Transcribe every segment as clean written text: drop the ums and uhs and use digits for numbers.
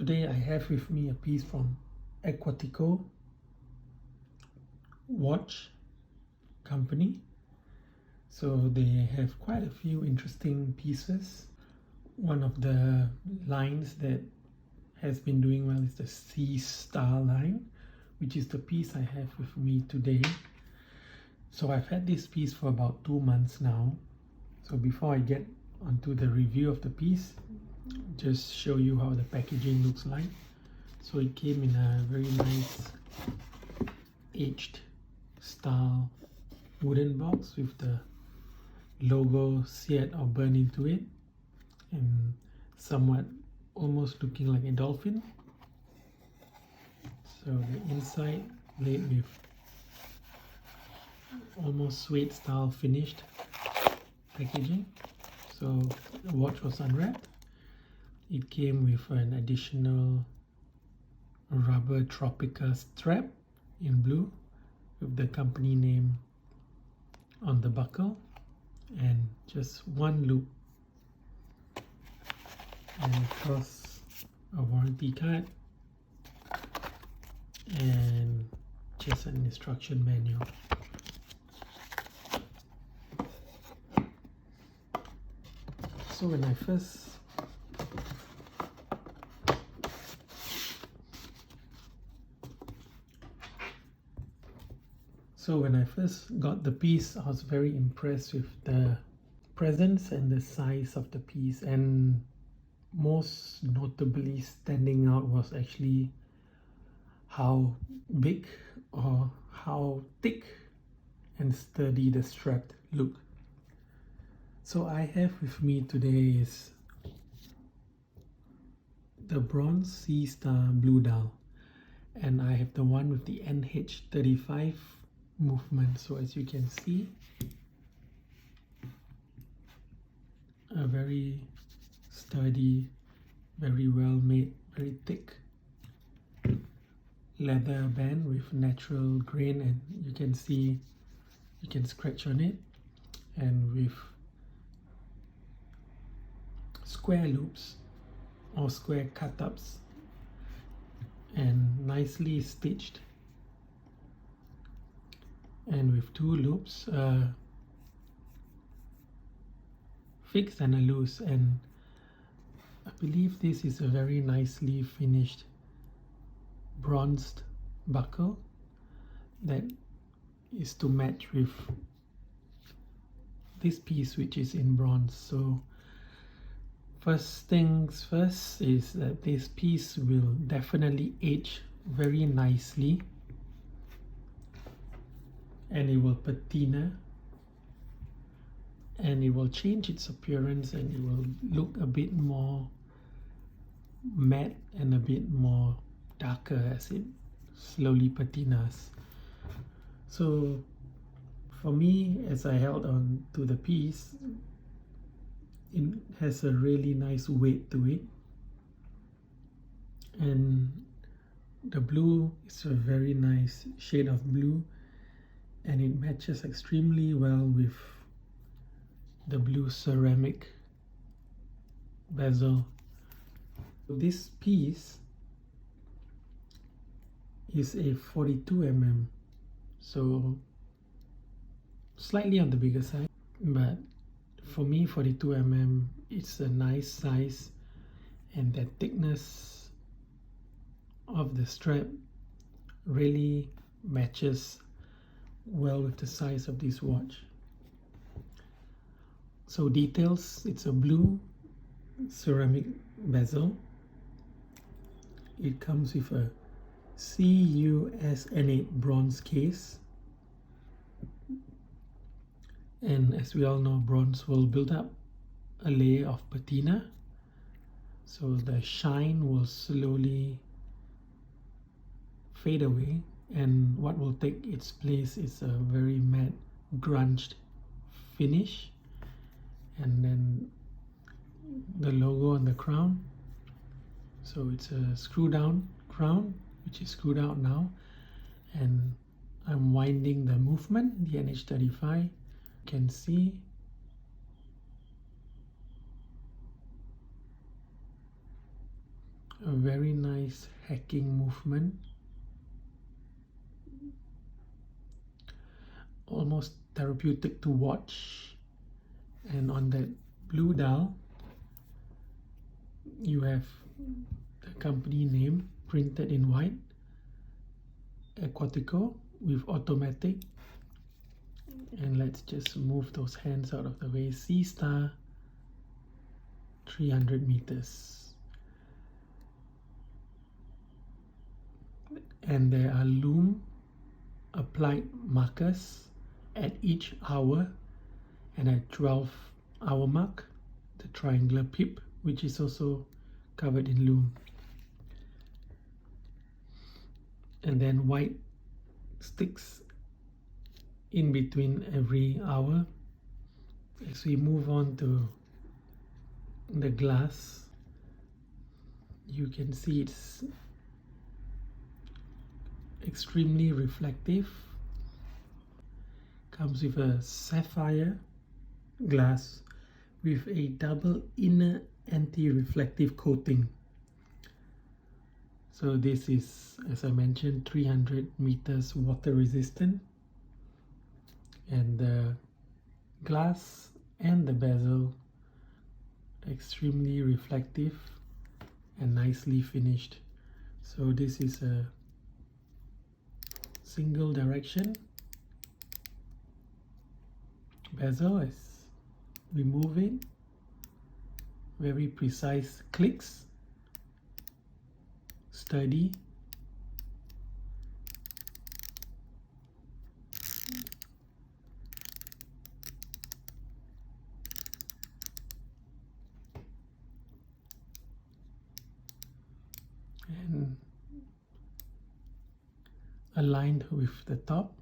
today I have with me a piece from Aquatico watch company. So they have quite a few interesting pieces. One of the lines that has been doing well is the Sea Star line, which is the piece I have with me today. So I've had this piece for about 2 months now. So before I get onto the review of the piece, just show you how the packaging looks like. So it came in a very nice aged style wooden box with the logo seared or burned into it, and somewhat almost looking like a dolphin. So the inside laid with almost suede style finished packaging. So the watch was unwrapped. It came with an additional rubber Tropica strap in blue with the company name on the buckle, and just one loop, and of course a warranty card and just an instruction manual. So when I first got the piece, I was very impressed with the presence and the size of the piece, and most notably standing out was actually how big or how thick and sturdy the strap looked. So I have with me today is the Bronze Sea Star blue dial, and I have the one with the NH35 movement. So as you can see, a very sturdy, very well made, very thick leather band with natural grain, and you can see you can scratch on it, and with square loops or square cut-ups and nicely stitched, and with two loops, fixed and a loose. And I believe this is a very nicely finished bronzed buckle that is to match with this piece, which is in bronze. So first things first is that this piece will definitely age very nicely, and it will patina, and it will change its appearance, and it will look a bit more matte and a bit more darker as it slowly patinas. So for me, as I held on to the piece, it has a really nice weight to it, and the blue is a very nice shade of blue, and it matches extremely well with the blue ceramic bezel. This piece is a 42 mm, so slightly on the bigger side, but for me 42 mm it's a nice size, and the thickness of the strap really matches well with the size of this watch. So details, it's a blue ceramic bezel. It comes with a CUSN8 bronze case, and as we all know, bronze will build up a layer of patina, so the shine will slowly fade away, and what will take its place is a very matte grunged finish, and then the logo on the crown. So it's a screw down crown, which is screwed out now, and I'm winding the movement, the NH35. You can see A very nice hacking movement, almost therapeutic to watch. And on that blue dial you have the company name printed in white, Aquatico with automatic. And let's just move those hands out of the way. Sea Star, 300 meters. And there are loom applied markers at each hour, and at 12-hour mark the triangular pip, which is also covered in loom. And then white sticks in between every hour. As we move on to the glass, you can see it's extremely reflective. Comes with a sapphire glass with a double inner anti-reflective coating. So this is, as I mentioned, 300 meters water resistant, and the glass and the bezel extremely reflective and nicely finished. So this is a single direction bezel as we move in, very precise clicks, sturdy. And aligned with the top.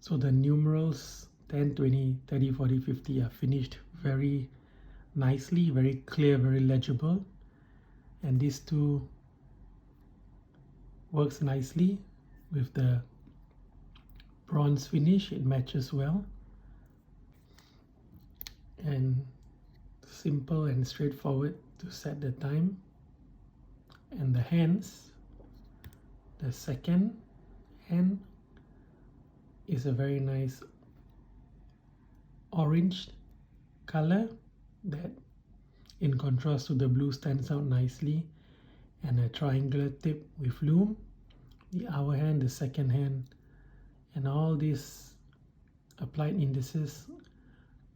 So the numerals 10, 20, 30, 40, 50 are finished very nicely, very clear, very legible. And these two works nicely with the bronze finish. It matches well. And simple and straightforward to set the time. And the hands, the second hand is a very nice orange color that, in contrast to the blue, stands out nicely, and a triangular tip with loom. The hour hand, the second hand, and all these applied indices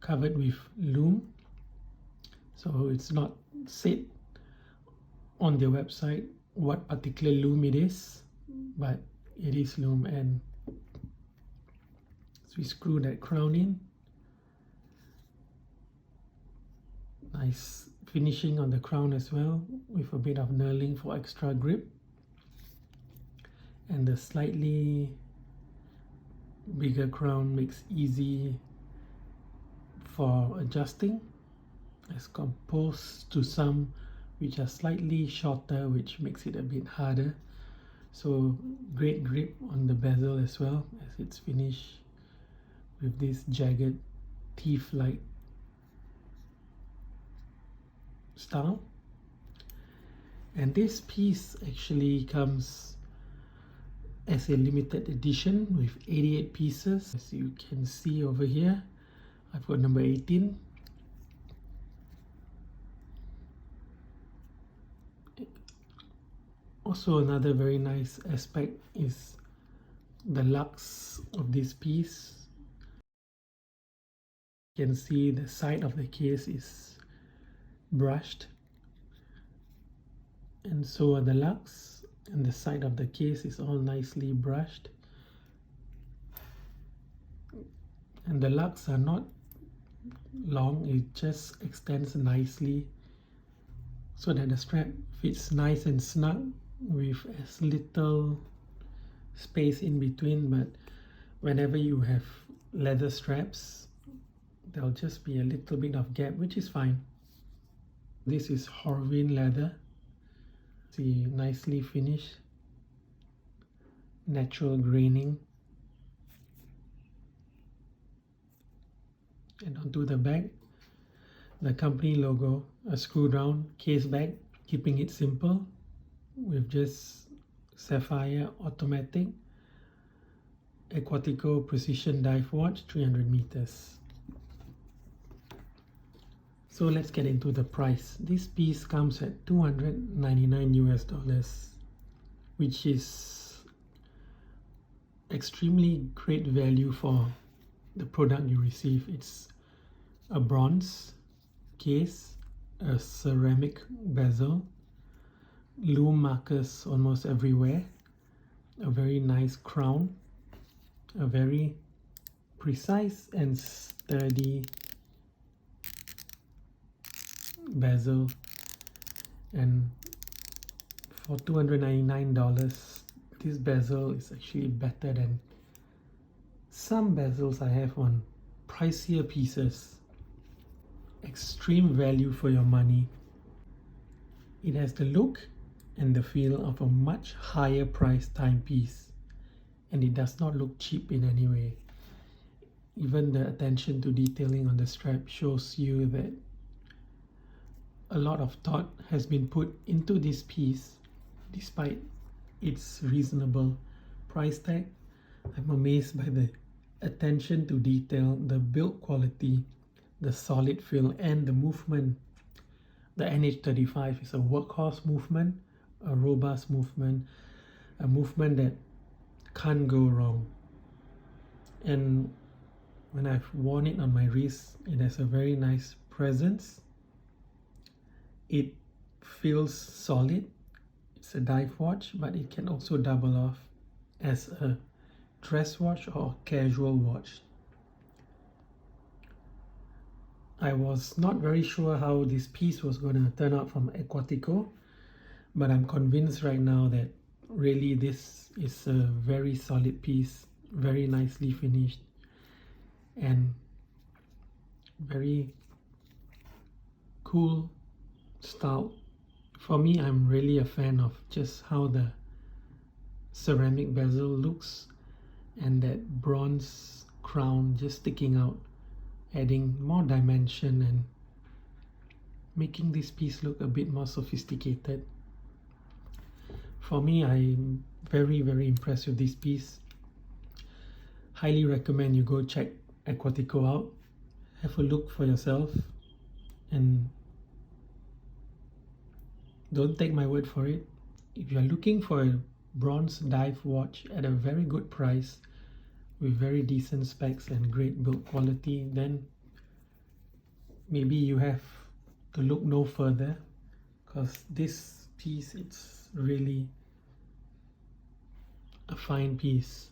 covered with loom. So it's not said on their website what particular loom it is, but it is loom. And so we screw that crown in. Nice finishing on the crown as well, with a bit of knurling for extra grip, and the slightly bigger crown makes easy for adjusting, as opposed to some which are slightly shorter, which makes it a bit harder. So great grip on the bezel as well, as it's finished with this jagged teeth-like style. And this piece actually comes as a limited edition with 88 pieces. As you can see over here, I've got number 18. Also, another very nice aspect is the lugs of this piece. You can see the side of the case is brushed, and so are the lugs, and the side of the case is all nicely brushed. And the lugs are not long, it just extends nicely so that the strap fits nice and snug with as little space in between. But whenever you have leather straps, there'll just be a little bit of gap, which is fine. This is Horvin leather. See, nicely finished, natural graining. And onto the back, the company logo, a screw down case back keeping it simple with just sapphire automatic Aquatico precision dive watch, 300 meters. So let's get into the price. This piece comes at $299 US, which is extremely great value for the product you receive. It's a bronze case, a ceramic bezel, lume markers almost everywhere, a very nice crown, a very precise and sturdy bezel, and for $299 this bezel is actually better than some bezels I have on pricier pieces. Extreme value for your money. It has the look and the feel of a much higher price timepiece, and it does not look cheap in any way. Even the attention to detailing on the strap shows you that a lot of thought has been put into this piece despite its reasonable price tag. I'm amazed by the attention to detail, the build quality, the solid feel, and the movement. The NH35 is a workhorse movement, a robust movement, a movement that can't go wrong. And when I've worn it on my wrist, it has a very nice presence. It feels solid. It's a dive watch, but it can also double off as a dress watch or casual watch. I was not very sure how this piece was going to turn out from Aquatico, but I'm convinced right now that really this is a very solid piece, very nicely finished, and very cool style. For me, I'm really a fan of just how the ceramic bezel looks and that bronze crown just sticking out, adding more dimension and making this piece look a bit more sophisticated. For me, I'm very impressed with this piece. Highly recommend you go check Aquatico out. Have a look for yourself, and don't take my word for it. If you're looking for a bronze dive watch at a very good price with very decent specs and great build quality, then maybe you have to look no further, because this piece, it's really a fine piece.